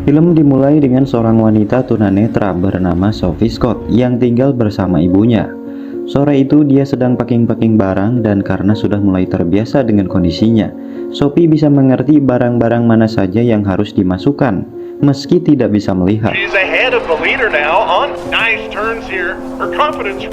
Film dimulai dengan seorang wanita tunanetra bernama Sophie Scott yang tinggal bersama ibunya. Sore itu dia sedang packing-packing barang dan karena sudah mulai terbiasa dengan kondisinya, Sophie bisa mengerti barang-barang mana saja yang harus dimasukkan, meski tidak bisa melihat. She's ahead of the leader now on nice turns here. Her confidence.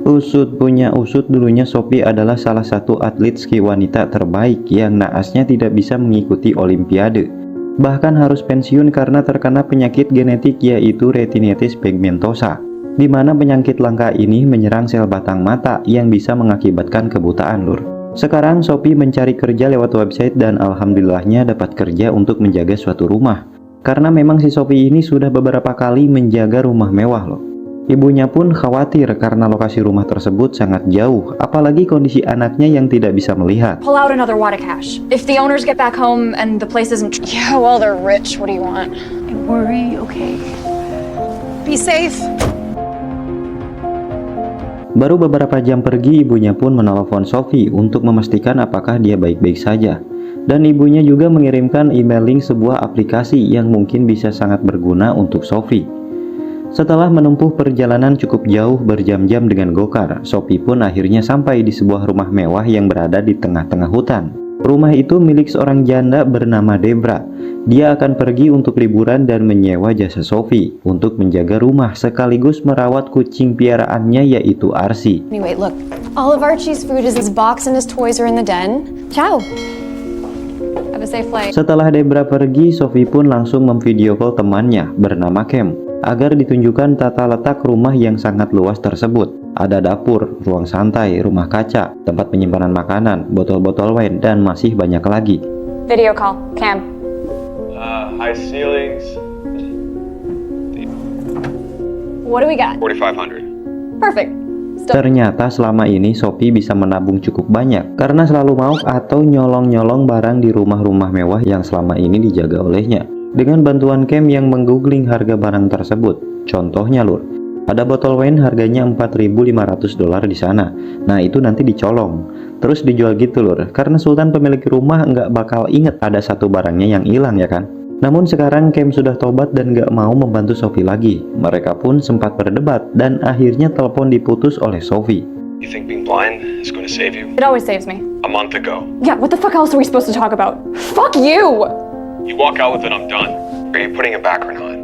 Usut punya usut, dulunya Sophie adalah salah satu atlet ski wanita terbaik yang naasnya tidak bisa mengikuti olimpiade. Bahkan harus pensiun karena terkena penyakit genetik yaitu retinitis pigmentosa, di mana penyakit langka ini menyerang sel batang mata yang bisa mengakibatkan kebutaan, lur. Sekarang Sophie mencari kerja lewat website dan alhamdulillahnya dapat kerja untuk menjaga suatu rumah. Karena memang si Sophie ini sudah beberapa kali menjaga rumah mewah loh. Ibunya pun khawatir karena lokasi rumah tersebut sangat jauh, apalagi kondisi anaknya yang tidak bisa melihat. Pull out another wad of cash. If the owners get back home and the place isn't... Yeah, well, they're rich. What do you want? I worry, okay. Be safe. Baru beberapa jam pergi, ibunya pun menelepon Sophie untuk memastikan apakah dia baik-baik saja. Dan ibunya juga mengirimkan email link sebuah aplikasi yang mungkin bisa sangat berguna untuk Sophie. Setelah menempuh perjalanan cukup jauh berjam-jam dengan gokar, Sophie pun akhirnya sampai di sebuah rumah mewah yang berada di tengah-tengah hutan. Rumah itu milik seorang janda bernama Debra. Dia akan pergi untuk liburan dan menyewa jasa Sophie untuk menjaga rumah sekaligus merawat kucing piaraannya yaitu Arsi. Anyway, look. All of Archie's food is his box and his toys are in the den. Ciao. Have a safe flight. Setelah Debra pergi, Sophie pun langsung memvideo call temannya bernama Cam agar ditunjukkan tata letak rumah yang sangat luas tersebut. Ada dapur, ruang santai, rumah kaca, tempat penyimpanan makanan, botol-botol wine, dan masih banyak lagi. Video call. Cam. High ceilings. What do we got? 4,500. Perfect. Ternyata selama ini Sophie bisa menabung cukup banyak karena selalu mau atau nyolong-nyolong barang di rumah-rumah mewah yang selama ini dijaga olehnya. Dengan bantuan Cam yang menggoogling harga barang tersebut. Contohnya lur, ada botol wine harganya $4.500 di sana. Nah itu nanti dicolong, terus dijual gitu lur. Karena Sultan pemilik rumah nggak bakal inget ada satu barangnya yang hilang ya kan. Namun sekarang Cam sudah tobat dan nggak mau membantu Sophie lagi. Mereka pun sempat berdebat dan akhirnya telepon diputus oleh Sophie. You think being blind is going to save you? It always saves me. A month ago. Yeah, what the fuck else are we supposed to talk about? Fuck you! You walk out with it, I'm done. Are you putting it back or not?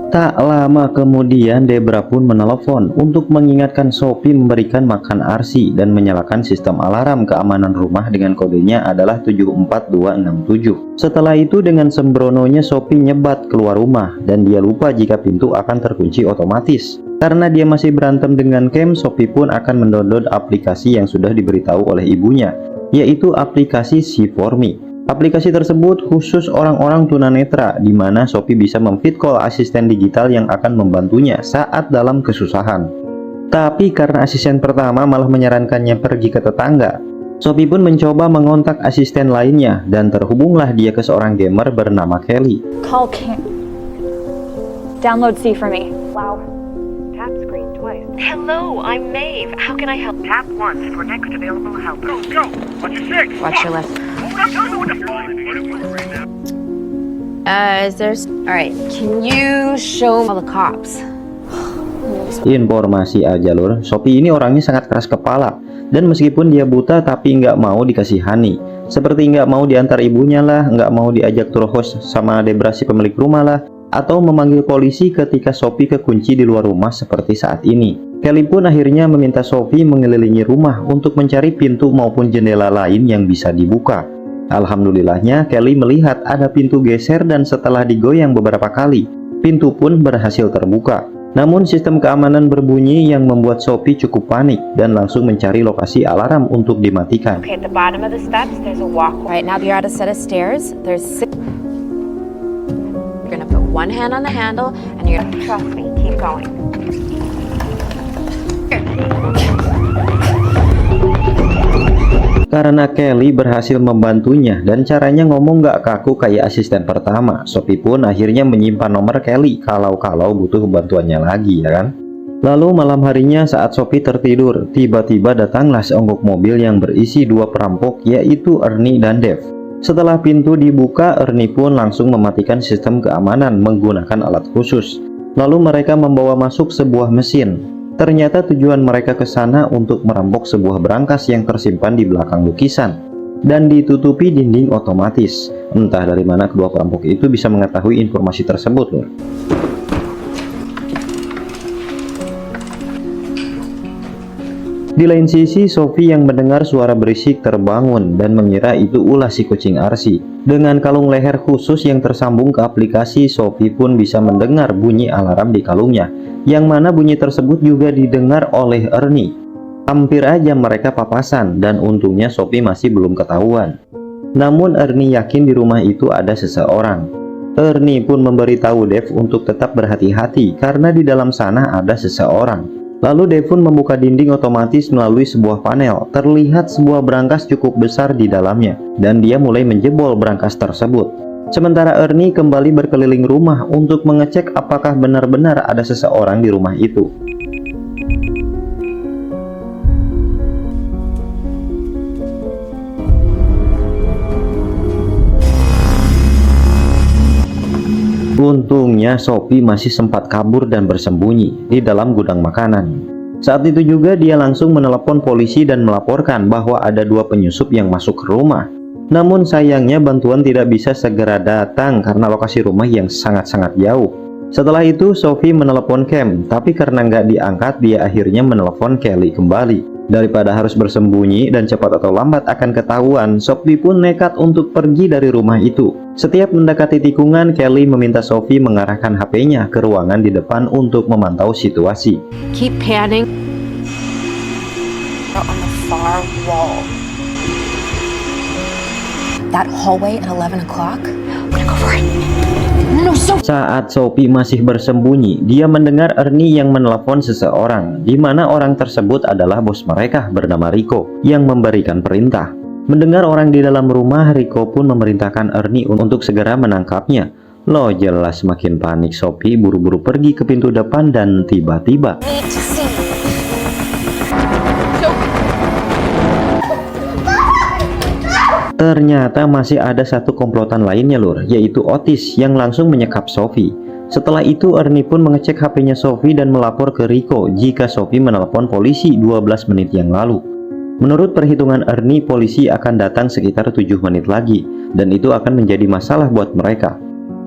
Tak lama kemudian Debra pun menelepon untuk mengingatkan Sophie memberikan makan Arsi dan menyalakan sistem alarm keamanan rumah dengan kodenya adalah 74267. Setelah itu dengan sembrononya Sophie nyebat keluar rumah dan dia lupa jika pintu akan terkunci otomatis. Karena dia masih berantem dengan Cam, Sophie pun akan mendownload aplikasi yang sudah diberitahu oleh ibunya, yaitu aplikasi See4Me. Aplikasi tersebut khusus orang-orang tunanetra, di mana Sophie bisa memfeed call asisten digital yang akan membantunya saat dalam kesusahan. Tapi karena asisten pertama malah menyarankannya pergi ke tetangga, Sophie pun mencoba mengontak asisten lainnya dan terhubunglah dia ke seorang gamer bernama Kelly. Call Cam. Download See4Me. Wow. Tap screen twice. Hello, I'm Maeve. How can I help? Tap once for next available help. Go! Watch your six! Watch your left. Is there... Alright, can you show all the cops? Informasi aja lur, Sophie ini orangnya sangat keras kepala. Dan meskipun dia buta tapi nggak mau dikasihani. Seperti nggak mau diantar ibunya lah, nggak mau diajak tour host sama Debra si pemilik rumah lah, atau memanggil polisi ketika Sophie kekunci di luar rumah seperti saat ini. Kelly pun akhirnya meminta Sophie mengelilingi rumah untuk mencari pintu maupun jendela lain yang bisa dibuka. Alhamdulillahnya Kelly melihat ada pintu geser dan setelah digoyang beberapa kali, pintu pun berhasil terbuka. Namun sistem keamanan berbunyi yang membuat Sophie cukup panik dan langsung mencari lokasi alarm untuk dimatikan. Okay, at the bottom of the steps, there's a walkway. Right, now you're at a set of stairs. There's six. You're gonna put one hand on the handle and you're gonna... Trust me, keep going. Karena Kelly berhasil membantunya dan caranya ngomong gak kaku kayak asisten pertama, Sophie pun akhirnya menyimpan nomor Kelly kalau butuh bantuannya lagi ya kan. Lalu malam harinya saat Sophie tertidur, tiba-tiba datanglah seonggok mobil yang berisi dua perampok, yaitu Ernie dan Dave. Setelah pintu dibuka, Ernie pun langsung mematikan sistem keamanan menggunakan alat khusus. Lalu mereka membawa masuk sebuah mesin. Ternyata tujuan mereka ke sana untuk merampok sebuah berangkas yang tersimpan di belakang lukisan dan ditutupi dinding otomatis. Entah dari mana kedua perampok itu bisa mengetahui informasi tersebut loh. Di lain sisi, Sophie yang mendengar suara berisik terbangun dan mengira itu ulah si kucing Arsi. Dengan kalung leher khusus yang tersambung ke aplikasi, Sophie pun bisa mendengar bunyi alarm di kalungnya, yang mana bunyi tersebut juga didengar oleh Ernie. Hampir aja mereka papasan, dan untungnya Sophie masih belum ketahuan. Namun Ernie yakin di rumah itu ada seseorang. Ernie pun memberitahu Dave untuk tetap berhati-hati karena di dalam sana ada seseorang. Lalu Dave pun membuka dinding otomatis melalui sebuah panel. Terlihat sebuah berangkas cukup besar di dalamnya, dan dia mulai menjebol berangkas tersebut. Sementara Ernie kembali berkeliling rumah untuk mengecek apakah benar-benar ada seseorang di rumah itu. Untungnya Sophie masih sempat kabur dan bersembunyi di dalam gudang makanan. Saat itu juga dia langsung menelepon polisi dan melaporkan bahwa ada dua penyusup yang masuk ke rumah. Namun sayangnya bantuan tidak bisa segera datang karena lokasi rumah yang sangat-sangat jauh. Setelah itu Sophie menelepon Cam, tapi karena nggak diangkat dia akhirnya menelepon Kelly kembali. Daripada harus bersembunyi dan cepat atau lambat akan ketahuan, Sophie pun nekat untuk pergi dari rumah itu. Setiap mendekati tikungan, Kelly meminta Sophie mengarahkan HP-nya ke ruangan di depan untuk memantau situasi. Keep panning on the far wall. That hallway at 11 o'clock? I'm gonna go for it. No, so Saat Sophie masih bersembunyi, dia mendengar Ernie yang menelepon seseorang, di mana orang tersebut adalah bos mereka bernama Rico yang memberikan perintah. Mendengar orang di dalam rumah, Rico pun memerintahkan Ernie untuk segera menangkapnya. Lo jelas makin panik. Sophie buru-buru pergi ke pintu depan dan tiba-tiba ternyata masih ada satu komplotan lainnya lur, yaitu Otis yang langsung menyekap Sophie. Setelah itu Ernie pun mengecek HP-nya Sophie dan melapor ke Rico jika Sophie menelepon polisi 12 menit yang lalu. Menurut perhitungan Ernie, polisi akan datang sekitar 7 menit lagi, dan itu akan menjadi masalah buat mereka.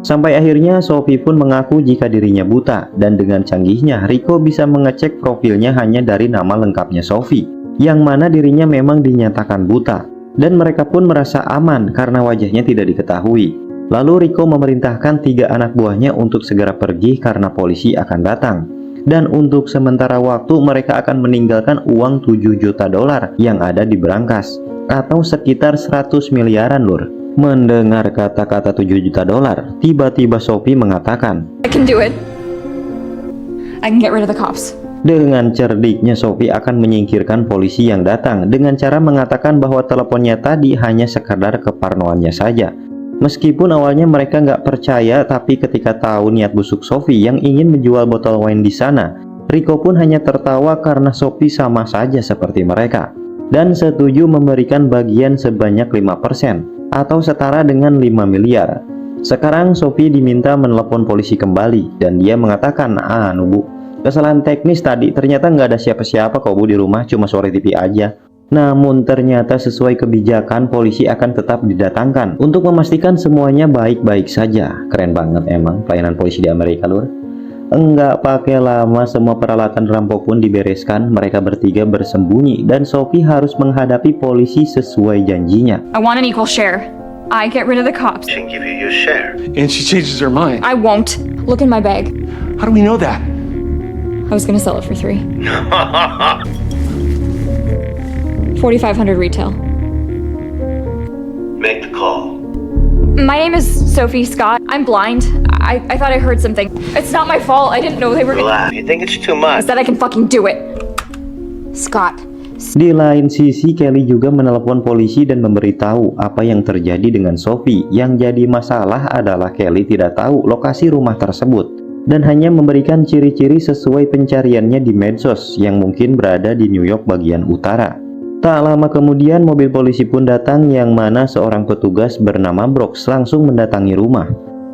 Sampai akhirnya Sophie pun mengaku jika dirinya buta, dan dengan canggihnya Rico bisa mengecek profilnya hanya dari nama lengkapnya Sophie, yang mana dirinya memang dinyatakan buta. Dan mereka pun merasa aman karena wajahnya tidak diketahui. Lalu Rico memerintahkan 3 anak buahnya untuk segera pergi karena polisi akan datang. Dan untuk sementara waktu mereka akan meninggalkan uang 7 juta dolar yang ada di berangkas, atau sekitar 100 miliaran lur. Mendengar kata-kata 7 juta dolar, tiba-tiba Sophie mengatakan, I can do it. I can get rid of the cops. Dengan cerdiknya Sophie akan menyingkirkan polisi yang datang dengan cara mengatakan bahwa teleponnya tadi hanya sekadar keparnoannya saja. Meskipun awalnya mereka nggak percaya, tapi ketika tahu niat busuk Sophie yang ingin menjual botol wine di sana, Rico pun hanya tertawa karena Sophie sama saja seperti mereka dan setuju memberikan bagian sebanyak 5% atau setara dengan 5 miliar. Sekarang Sophie diminta menelepon polisi kembali dan dia mengatakan, Bu, kesalahan teknis tadi, ternyata nggak ada siapa-siapa kok Bu di rumah, cuma suara TV aja. Namun ternyata sesuai kebijakan polisi akan tetap didatangkan untuk memastikan semuanya baik-baik saja. Keren banget emang pelayanan polisi di Amerika lur. Enggak pakai lama semua peralatan rampok pun dibereskan. Mereka bertiga bersembunyi dan Sophie harus menghadapi polisi sesuai janjinya. I want an equal share. I get rid of the cops. She can give you your share. And she changes her mind. I won't. Look in my bag. How do we know that? I was gonna sell it for $3. 4,500 retail. Make the call. My name is Sophie Scott. I'm blind. I thought I heard something. It's not my fault. I didn't know they were gonna... Relax. You think it's too I much? said I can fucking do it. Scott, Di lain sisi, Kelly juga menelepon polisi dan memberitahu apa yang terjadi dengan Sophie. Yang jadi masalah adalah Kelly tidak tahu lokasi rumah tersebut. dan hanya memberikan ciri-ciri sesuai pencariannya di medsos yang mungkin berada di New York bagian utara. Tak lama kemudian mobil polisi pun datang yang mana seorang petugas bernama Brooks langsung mendatangi rumah.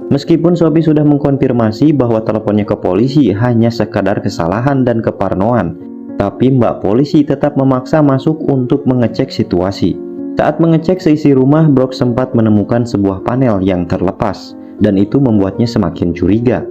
Meskipun Sophie sudah mengkonfirmasi bahwa teleponnya ke polisi hanya sekadar kesalahan dan keparnoan, tapi Mbak polisi tetap memaksa masuk untuk mengecek situasi. Saat mengecek seisi rumah, Brooks sempat menemukan sebuah panel yang terlepas, dan itu membuatnya semakin curiga.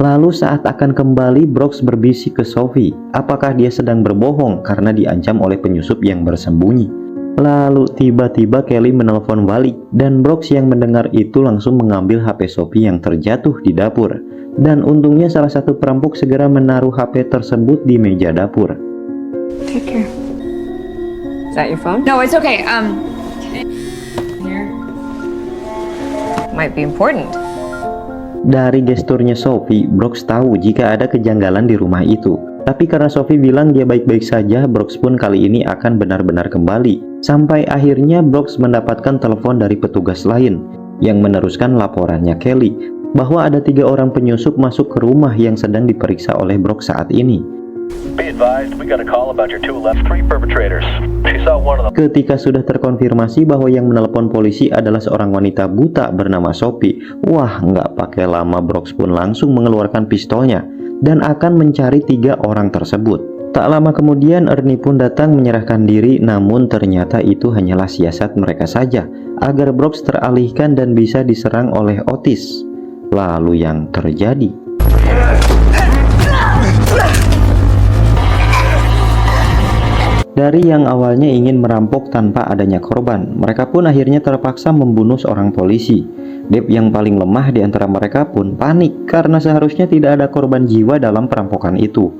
Lalu saat akan kembali, Brooks berbisik ke Sophie, apakah dia sedang berbohong karena diancam oleh penyusup yang bersembunyi. Lalu tiba-tiba Kelly menelpon balik, dan Brooks yang mendengar itu langsung mengambil HP Sophie yang terjatuh di dapur. Dan untungnya salah satu perampok segera menaruh HP tersebut di meja dapur. Take care. Is that your phone? No, it's okay. Might be important. Dari gesturnya Sophie, Brooks tahu jika ada kejanggalan di rumah itu. Tapi karena Sophie bilang dia baik-baik saja, Brooks pun kali ini akan benar-benar kembali. Sampai akhirnya Brooks mendapatkan telepon dari petugas lain yang meneruskan laporannya Kelly bahwa ada 3 orang penyusup masuk ke rumah yang sedang diperiksa oleh Brooks saat ini. Be advised, we got a call about your 2 left 3 perpetrators. She saw one of them. Ketika sudah terkonfirmasi bahwa yang menelepon polisi adalah seorang wanita buta bernama Sophie, wah nggak pakai lama Brooks pun langsung mengeluarkan pistolnya dan akan mencari 3 orang tersebut. Tak lama kemudian Ernie pun datang menyerahkan diri, namun ternyata itu hanyalah siasat mereka saja agar Brooks teralihkan dan bisa diserang oleh Otis. Lalu yang terjadi? Dari yang awalnya ingin merampok tanpa adanya korban, mereka pun akhirnya terpaksa membunuh seorang polisi. Dave yang paling lemah di antara mereka pun panik karena seharusnya tidak ada korban jiwa dalam perampokan itu.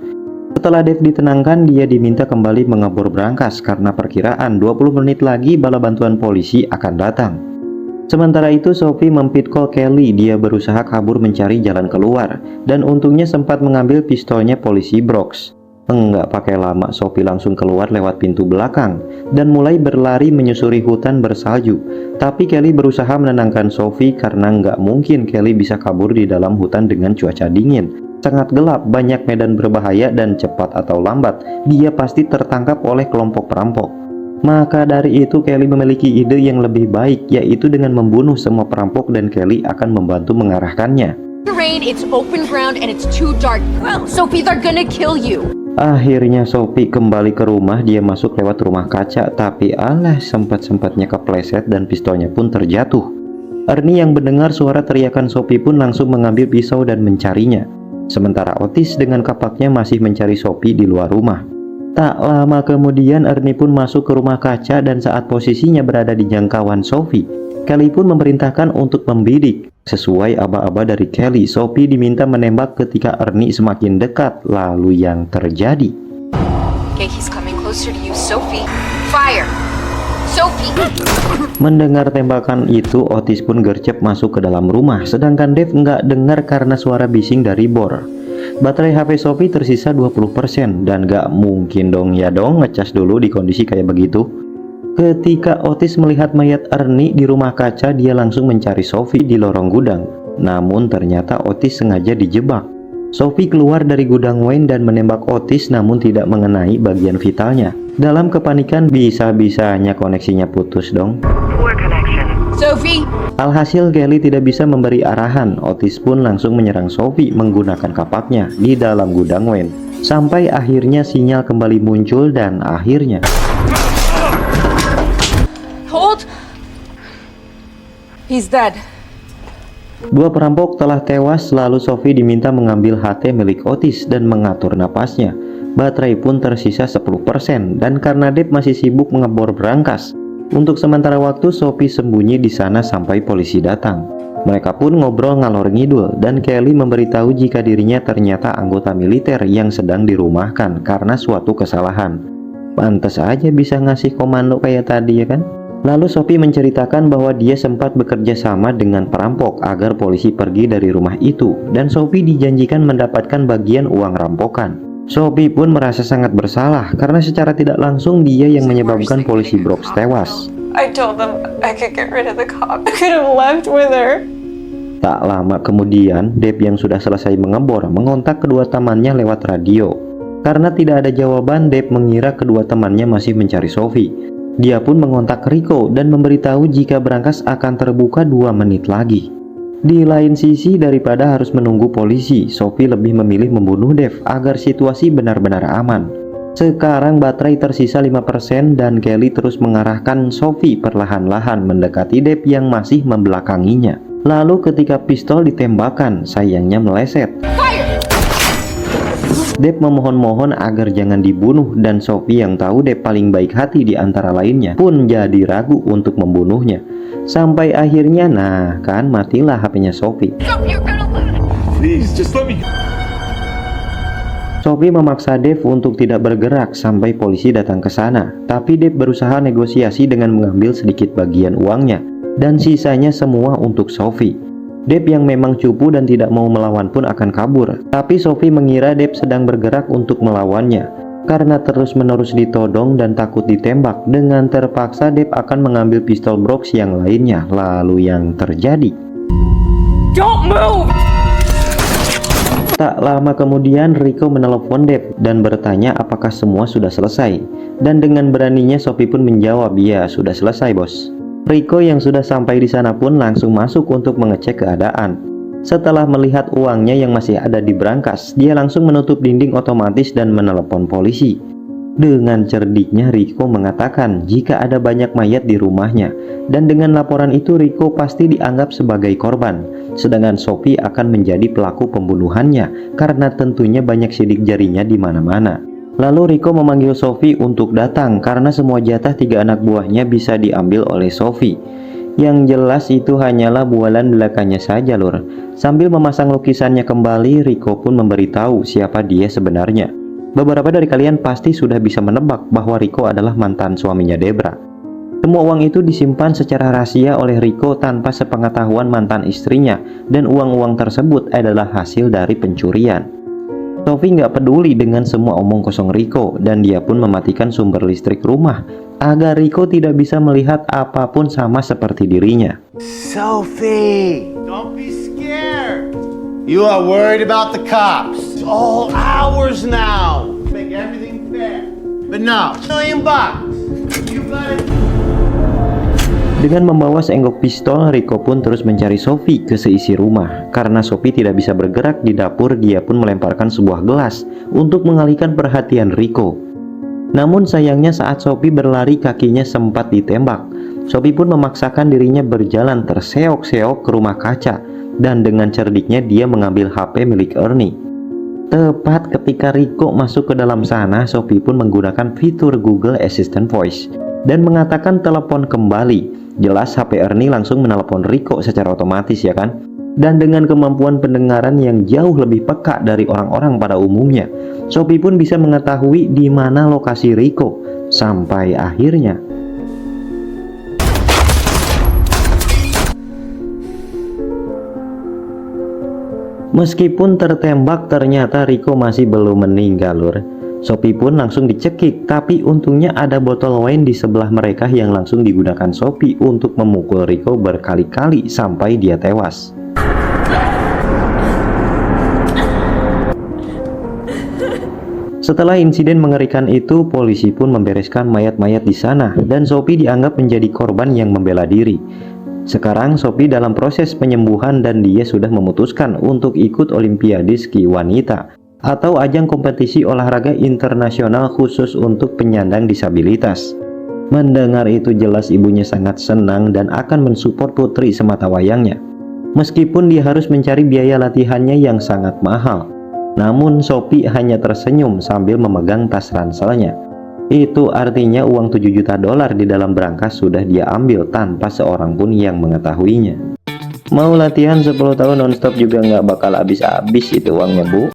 Setelah Dave ditenangkan, dia diminta kembali mengebor berangkas karena perkiraan 20 menit lagi bala bantuan polisi akan datang. Sementara itu Sophie mempitkol Kelly, dia berusaha kabur mencari jalan keluar dan untungnya sempat mengambil pistolnya polisi Brooks. Enggak pakai lama, Sophie langsung keluar lewat pintu belakang dan mulai berlari menyusuri hutan bersalju. Tapi Kelly berusaha menenangkan Sophie karena nggak mungkin Kelly bisa kabur di dalam hutan dengan cuaca dingin. Sangat gelap, banyak medan berbahaya dan cepat atau lambat, dia pasti tertangkap oleh kelompok perampok. Maka dari itu Kelly memiliki ide yang lebih baik, yaitu dengan membunuh semua perampok dan Kelly akan membantu mengarahkannya. Rain, it's open ground and it's too dark. Sophie, they're gonna kill you. Akhirnya Sophie kembali ke rumah, dia masuk lewat rumah kaca, tapi alah sempat-sempatnya kepleset dan pistolnya pun terjatuh. Ernie yang mendengar suara teriakan Sophie pun langsung mengambil pisau dan mencarinya. Sementara Otis dengan kapaknya masih mencari Sophie di luar rumah. Tak lama kemudian Ernie pun masuk ke rumah kaca dan saat posisinya berada di jangkauan Sophie, Kelly pun memerintahkan untuk membidik. Sesuai aba-aba dari Kelly, Sophie diminta menembak ketika Ernie semakin dekat. Lalu yang terjadi? Okay, he's coming closer to you, Sophie. Fire! Sophie! Mendengar tembakan itu, Otis pun gercep masuk ke dalam rumah, sedangkan Dave nggak dengar karena suara bising dari bor. Baterai HP Sophie tersisa 20% dan nggak mungkin dong ngecas dulu di kondisi kayak begitu. Ketika Otis melihat mayat Ernie di rumah kaca, dia langsung mencari Sophie di lorong gudang. Namun ternyata Otis sengaja dijebak. Sophie keluar dari gudang Wayne dan menembak Otis namun tidak mengenai bagian vitalnya. Dalam kepanikan, bisa-bisanya koneksinya putus dong. Poor connection. Sophie! Alhasil Kelly tidak bisa memberi arahan. Otis pun langsung menyerang Sophie menggunakan kapaknya di dalam gudang Wayne. Sampai akhirnya sinyal kembali muncul dan akhirnya Hold! He's dead. 2 perampok telah tewas, lalu Sophie diminta mengambil HT milik Otis dan mengatur napasnya. Baterai pun tersisa 10% dan karena Dave masih sibuk mengebor berangkas, untuk sementara waktu Sophie sembunyi di sana sampai polisi datang. Mereka pun ngobrol ngalor ngidul dan Kelly memberitahu jika dirinya ternyata anggota militer yang sedang dirumahkan karena suatu kesalahan. Pantes aja bisa ngasih komando kayak tadi ya kan? Lalu Sophie menceritakan bahwa dia sempat bekerja sama dengan perampok agar polisi pergi dari rumah itu dan Sophie dijanjikan mendapatkan bagian uang rampokan. Sophie pun merasa sangat bersalah karena secara tidak langsung dia yang menyebabkan polisi Brooks tewas. I told them I could get rid of the cop. I could have left with her. Tak lama kemudian, Dave yang sudah selesai mengebor mengontak kedua temannya lewat radio. Karena tidak ada jawaban, Dave mengira kedua temannya masih mencari Sophie. Dia pun mengontak Rico dan memberitahu jika brankas akan terbuka 2 menit lagi. Di lain sisi, daripada harus menunggu polisi, Sophie lebih memilih membunuh Dave agar situasi benar-benar aman. Sekarang baterai tersisa 5% dan Kelly terus mengarahkan Sophie perlahan-lahan mendekati Dave yang masih membelakanginya. Lalu ketika pistol ditembakkan, sayangnya meleset. Dave memohon-mohon agar jangan dibunuh dan Sophie yang tahu Dave paling baik hati di antara lainnya pun jadi ragu untuk membunuhnya. Sampai akhirnya, nah kan, matilah HP-nya Sophie. Please, just let me. Sophie memaksa Dave untuk tidak bergerak sampai polisi datang ke sana. Tapi Dave berusaha negosiasi dengan mengambil sedikit bagian uangnya dan sisanya semua untuk Sophie. Dave yang memang cupu dan tidak mau melawan pun akan kabur. Tapi Sophie mengira Dave sedang bergerak untuk melawannya. Karena terus-menerus ditodong dan takut ditembak, dengan terpaksa Dave akan mengambil pistol Brooks yang lainnya. Lalu yang terjadi, Don't move! tak lama kemudian Rico menelepon Dave dan bertanya apakah semua sudah selesai. Dan dengan beraninya Sophie pun menjawab, "Ya, sudah selesai, bos." Rico yang sudah sampai di sana pun langsung masuk untuk mengecek keadaan. Setelah melihat uangnya yang masih ada di brankas, dia langsung menutup dinding otomatis dan menelepon polisi. Dengan cerdiknya Rico mengatakan jika ada banyak mayat di rumahnya, dan dengan laporan itu Rico pasti dianggap sebagai korban, sedangkan Sophie akan menjadi pelaku pembunuhannya karena tentunya banyak sidik jarinya di mana-mana. Lalu Rico memanggil Sophie untuk datang karena semua jatah 3 anak buahnya bisa diambil oleh Sophie. Yang jelas itu hanyalah bualan belakangnya saja, lur. Sambil memasang lukisannya kembali, Rico pun memberitahu siapa dia sebenarnya. Beberapa dari kalian pasti sudah bisa menebak bahwa Rico adalah mantan suaminya Debra. Semua uang itu disimpan secara rahasia oleh Rico tanpa sepengetahuan mantan istrinya, dan uang-uang tersebut adalah hasil dari pencurian. Sophie nggak peduli dengan semua omong kosong Rico, dan dia pun mematikan sumber listrik rumah agar Rico tidak bisa melihat apapun sama seperti dirinya. Sophie! Don't be scared! You are worried about the cops. It's all ours now. Make everything fair. But no, $1 million. You got it. Dengan membawa seenggok pistol, Rico pun terus mencari Sophie ke seisi rumah. Karena Sophie tidak bisa bergerak di dapur, dia pun melemparkan sebuah gelas untuk mengalihkan perhatian Rico. Namun sayangnya saat Sophie berlari, kakinya sempat ditembak. Sophie pun memaksakan dirinya berjalan terseok-seok ke rumah kaca, dan dengan cerdiknya dia mengambil HP milik Ernie. Tepat ketika Rico masuk ke dalam sana, Sophie pun menggunakan fitur Google Assistant Voice dan mengatakan telepon kembali. Jelas HP Ernie langsung menelepon Rico secara otomatis, ya kan? Dan dengan kemampuan pendengaran yang jauh lebih peka dari orang-orang pada umumnya, Sophie pun bisa mengetahui di mana lokasi Rico. Sampai akhirnya meskipun tertembak, ternyata Rico masih belum meninggal, lur. Sophie pun langsung dicekik, tapi untungnya ada botol wine di sebelah mereka yang langsung digunakan Sophie untuk memukul Rico berkali-kali sampai dia tewas. Setelah insiden mengerikan itu, polisi pun membereskan mayat-mayat di sana dan Sophie dianggap menjadi korban yang membela diri. Sekarang Sophie dalam proses penyembuhan dan dia sudah memutuskan untuk ikut Olimpiade Ski Wanita atau ajang kompetisi olahraga internasional khusus untuk penyandang disabilitas. Mendengar itu jelas ibunya sangat senang dan akan mensupport putri sematawayangnya. Meskipun dia harus mencari biaya latihannya yang sangat mahal. Namun Sophie hanya tersenyum sambil memegang tas ranselnya. Itu artinya uang $7 juta di dalam brankas sudah dia ambil tanpa seorang pun yang mengetahuinya. Mau latihan 10 tahun nonstop juga nggak bakal habis-habis itu uangnya, Bu.